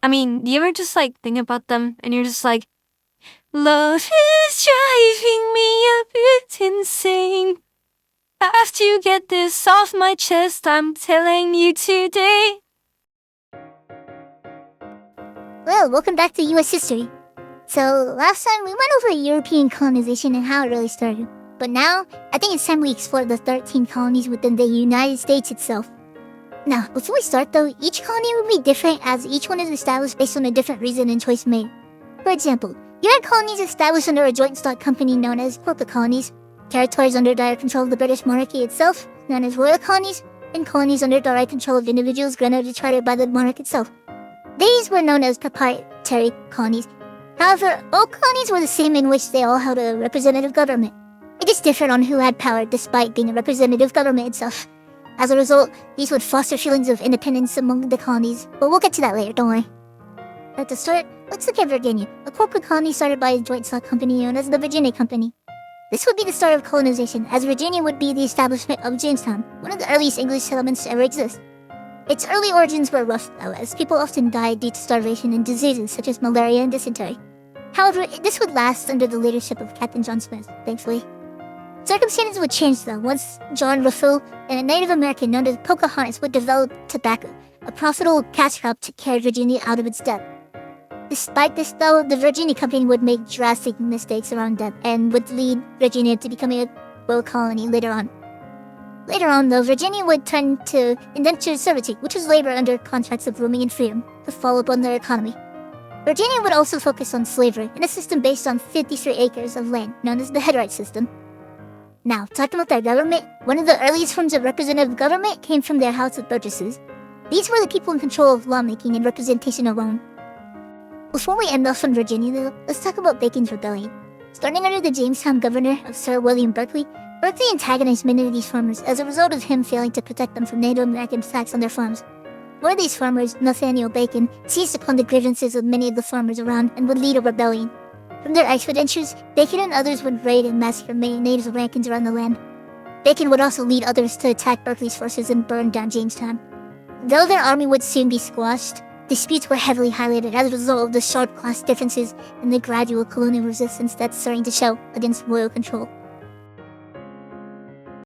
I mean, do you ever just like think about them and you're just like, love is driving me a bit insane. I have to get this off my chest, I'm telling you today. Well, welcome back to US history. So, last time we went over European colonization and how it really started. But now, I think it's time we explore the 13 colonies within the United States itself. Now, before we start though, each colony will be different as each one is established based on a different reason and choice made. For example, you had colonies established under a joint stock company known as corporate colonies, territories under direct control of the British monarchy itself, known as royal colonies, and colonies under direct control of individuals granted a charter by the monarch itself. These were known as proprietary colonies. However, all colonies were the same in which they all held a representative government. It just differed on who had power despite being a representative government itself. As a result, these would foster feelings of independence among the colonies, but we'll get to that later, don't worry. At the start, let's look at Virginia, a corporate colony started by a joint stock company known as the Virginia Company. This would be the start of colonization, as Virginia would be the establishment of Jamestown, one of the earliest English settlements to ever exist. Its early origins were rough, though, as people often died due to starvation and diseases such as malaria and dysentery. However, this would last under the leadership of Captain John Smith, thankfully. Circumstances would change, though, once John Raffoul and a Native American known as Pocahontas would develop tobacco, a profitable cash crop to carry Virginia out of its debt. Despite this, though, the Virginia Company would make drastic mistakes around debt and would lead Virginia to becoming a royal colony later on. Later on, though, Virginia would turn to indentured servitude, which was labor under contracts of roaming and freedom, to follow up on their economy. Virginia would also focus on slavery, in a system based on 53 acres of land, known as the headright system. Now, talking about their government, one of the earliest forms of representative government came from their House of Burgesses. These were the people in control of lawmaking and representation alone. Before we end off on Virginia, though, let's talk about Bacon's Rebellion. Starting under the Jamestown governor of Sir William Berkeley, Berkeley antagonized many of these farmers as a result of him failing to protect them from Native American attacks on their farms. One of these farmers, Nathaniel Bacon, seized upon the grievances of many of the farmers around and would lead a rebellion. From their expeditions, Bacon and others would raid and massacre many Native Americans around the land. Bacon would also lead others to attack Berkeley's forces and burn down Jamestown. Though their army would soon be squashed, disputes were heavily highlighted as a result of the sharp class differences and the gradual colonial resistance that's starting to show against royal control.